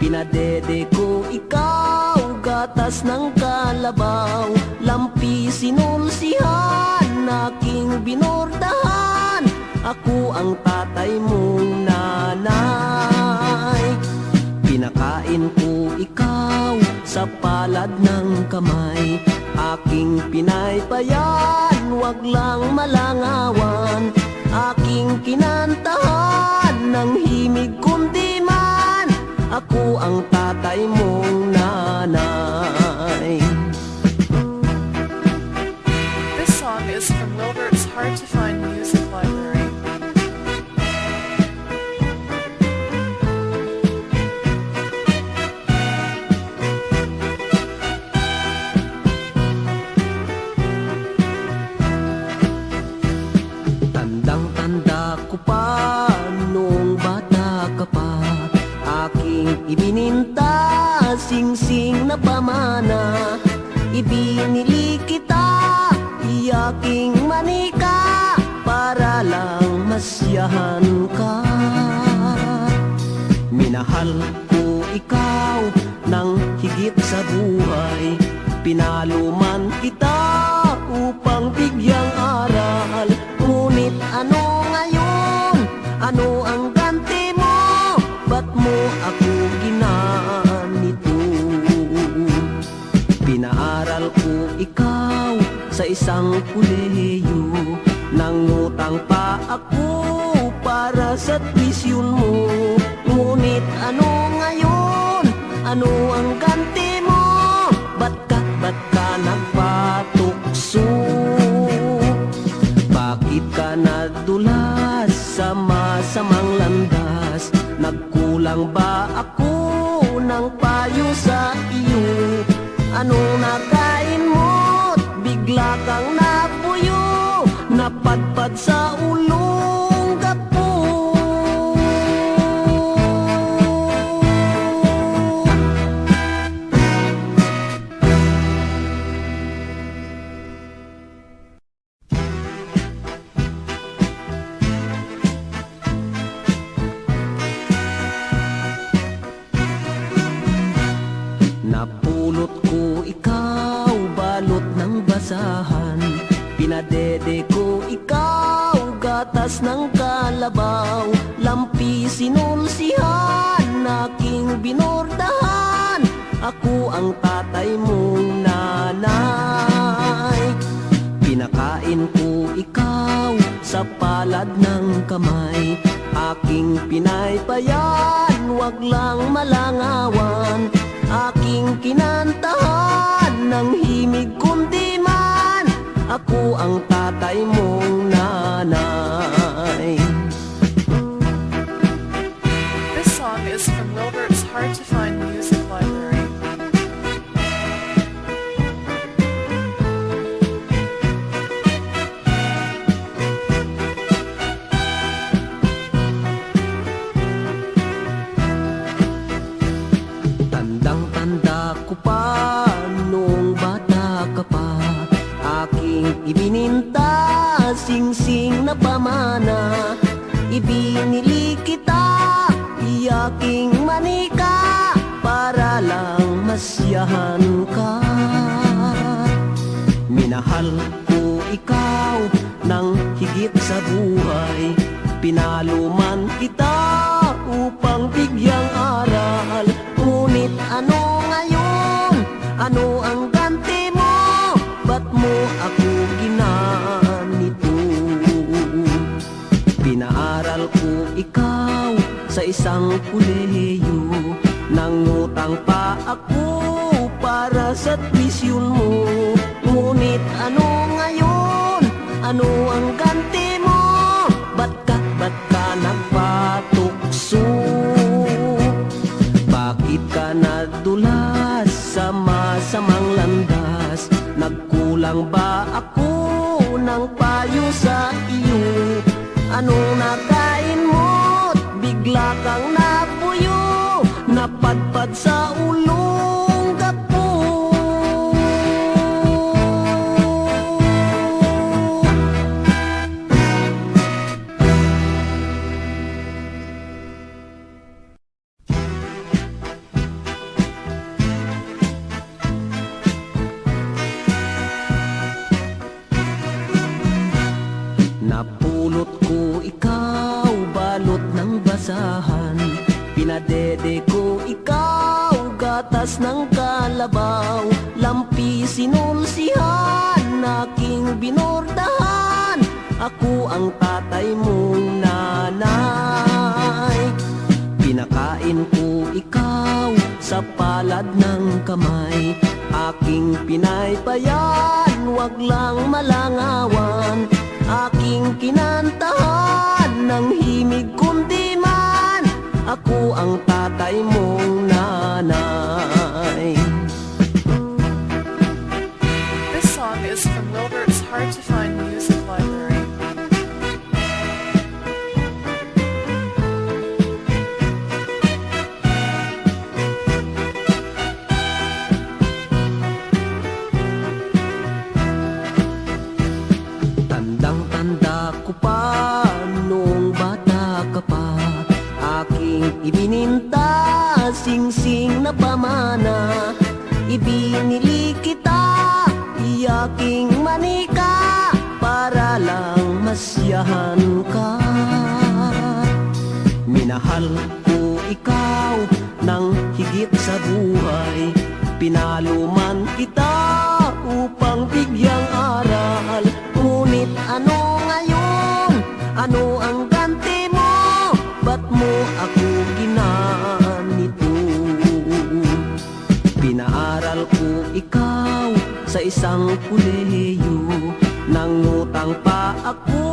Pinadede ko ikaw, gatas ng kalabaw, lampi sinulsihan, aking binordahan. Ako ang tatay mong nanay. Pinakain ko ikaw sa palad ng kamay, aking pinaypayan, wag lang malangawan. Aking kinantahan ng himig kundi man, ako ang tatay mong nanay. This song is from Wilbert's Hard to Find Music Library. Tandang-tanda ko pa noong bata ka pa, aking ibininta, sing-sing na pamana. Ibinili kita, iyaking manika, para lang masyahan ka. Minahal ko ikaw ng higit sa buhay, pinaluman kita upang bigyang aral. Ngunit ano ngayon? Ano ang ganti mo? Ba't mo ako ginanito? Pinaaral ko ikaw sa isang kolehiyo, nangutang pa ako para sa tuition mo. Ngunit ano ngayon? Ano ang ganti mo? Ba't ka nagpatukso? Bakit ka nadulas sa masamang landas? Nagkulang ba ako ng payo sa iyo? Anong nakain mo't bigla kang napuyo, napadpad sa ulong gapo? Napulot ko ikaw, balot ng basahan, pinadede ko ikaw, gatas ng kalabaw, lampi sinulsihan, aking binordahan. Ako ang tatay mong nanay. Pinakain ko ikaw sa palad ng kamay, aking pinaypayan, wag lang malangawan. Aking kinantahan ng himig kundi man, ako ang tatay mong nanay. This song is from Wilbert's Hard to Find Music Library. Tandang-tanda ko pa noong bata ka pa, aking ibininta, sing-sing na pamana. Ibinili kita, iyaking manika, para lang masyahan ka. Minahal ko ikaw ng higit sa buhay, pinaluman kita upang bigyang aral. Ngunit ano ngayon? Ano ang ganti mo? Ba't mo ako ginanito? Pinaaral ko ikaw sa isang kolehiyo, nangutang pa ako para sa tuition mo. Ngunit ano ngayon? Ano ang ganti mo? Ba't ka nagpatukso? Bakit ka nadulas sa masamang landas? Nagkulang ba ako ng payo sa iyo? Anong nakain mo't bigla kang napuyo, napadpad sa ulong gapo? gatas ng kalabaw, lampi sinulsihan, aking binordahan, ako ang tatay mong nanay. Pinakain ko ikaw sa palad ng kamay, aking pinaypayan, wag lang malangawan, aking kinantahan ng himig kundi man, ako ang tatay mong nanay. This song is from Wilbert's Hard to Find Music Library. Tandang-tanda ko pa noong bata ka pa, aking ibininta, sing-sing na pamana, ibinili kita, iyaking manika, para lang masyahan ka. Minahal ko ikaw ng higit sa buhay, pinaluman kita upang bigyang aral. Ngunit ano ngayon? Ano ang ganti mo? Ba't mo ako ginanito? Pinaaral ko ikaw sa isang kolehiyo, nangutang pa ako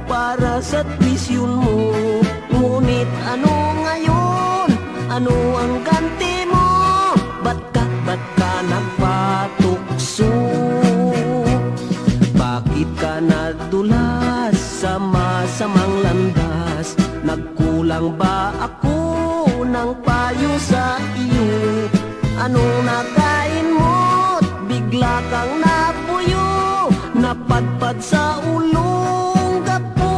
para sa tuition mo. Ngunit ano ngayon? Ano ang ganti mo? Ba't ka nagpatukso? Bakit ka nadulas sa masamang landas? Nagkulang ba ako ng payo sa iyo? Anong nakain mo't bigla kang napuyo, napadpad sa ulong gapo?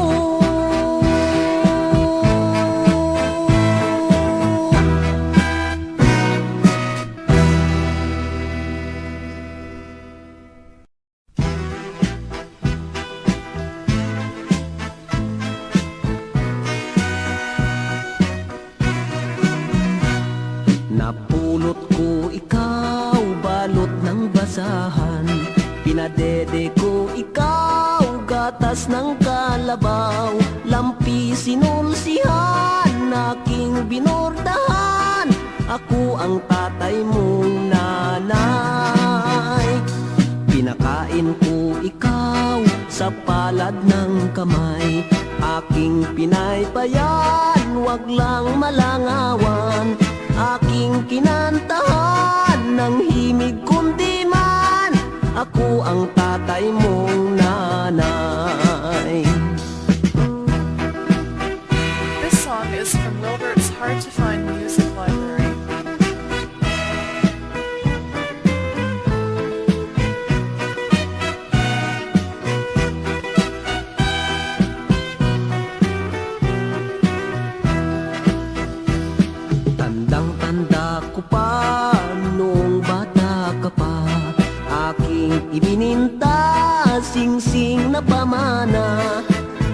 Napulot ko ikaw, balot ng basahan, pinadede ko ikaw, gatas ng kalabaw, lampi sinulsihan, aking binordahan, ako ang tatay mong nanay. Pinakain ko ikaw sa palad ng kamay, aking pinaypayan, wag lang malangawan, aking kinantahan ng himig kundi man, ako ang tatay mong nanay. This song is from Wilbert's Hard to Find Music Library. Tandang-tanda ko pa noong bata ka pa, aking ibininta, sing-sing na pamana,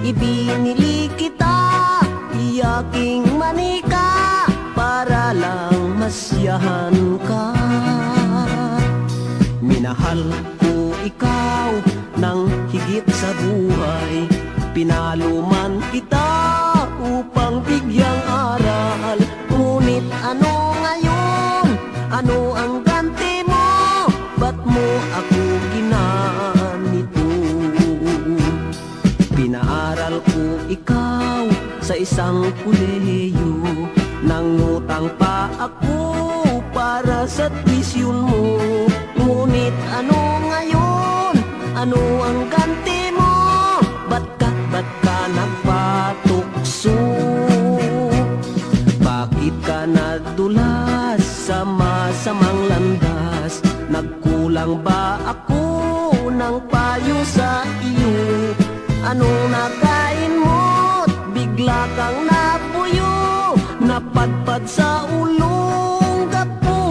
ibinili kita, iyaking manika, para lang masyahan ka. Minahal ko ikaw ng higit sa buhay, pinaluman kita upang bigyang aral. Ngunit ano ngayon? Ano ang ganti mo? Ba't mo ako ginanito? Pinaaral ko ikaw sa isang kolehiyo, nangutang pa ako para sa tuition mo. Ngunit ano ngayon? Ano ang ganti mo? Ba't ka nagpatukso? Bakit ka nadulas sa masamang landas? Nagkulang ba ako ng payo sa iyo? Anong nakain mo't bigla kang napuyo, napadpad sa ulong gapo?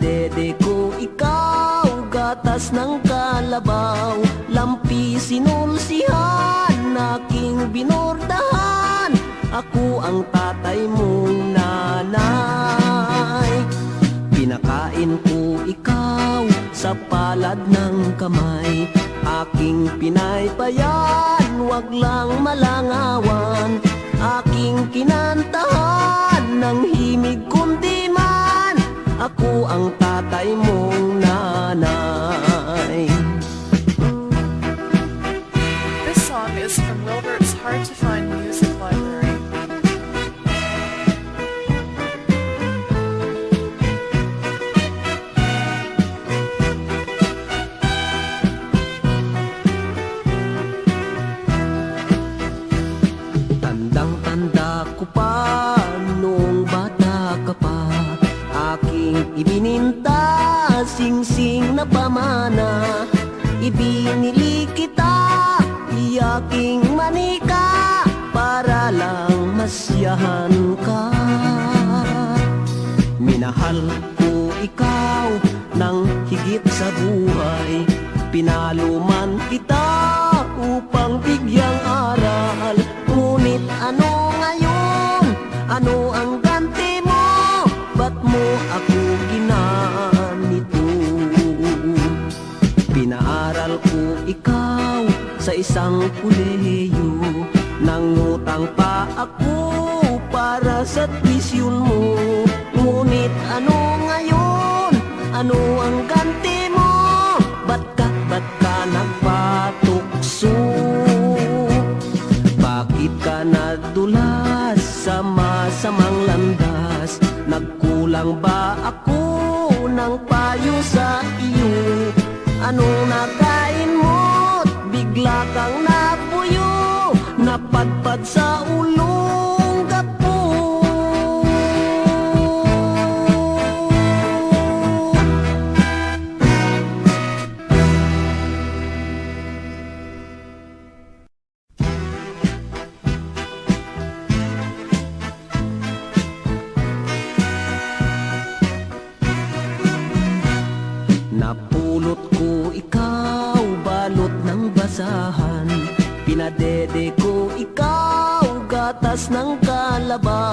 Pinadede ko ikaw, gatas ng kalabaw, lampi sinulsihan, aking binordahan. Ako ang tatay mong nanay. Pinakain ko ikaw sa palad ng kamay, aking pinaypayan, wag lang malangawan. Aking kinantahan ng himig kundi man, ako ang tatay mong nanay. This song is from Wilbert's Hard to Find Music Library. Tandang-tanda ko pa noong bata ka pa, aking ibininta, sing-sing na pamana. Ibinili kita, iyaking manika, para lang masyahan ka. Minahal ko ikaw ng higit sa buhay, pinaluman kita upang bigyang aral. Ngunit ano ngayon? Ano ang ganti mo? Ba't mo ako ginanito? Pinaaral ko ikaw sa isang kolehiyo, nangutang pa ako para sa tuition mo. Ngunit ano ngayon? Ano ang ganti mo? Ba't ka nagpatukso? Bakit ka nadulas sa masamang landas? Nagkulang ba ako ng payo sa iyo? Anong nakain mo't bigla kang napuyo, napadpad sa ulong gapo? Napulot ko ikaw, balot ng basahan, pinadede ko ikaw, gatas ng kalabaw.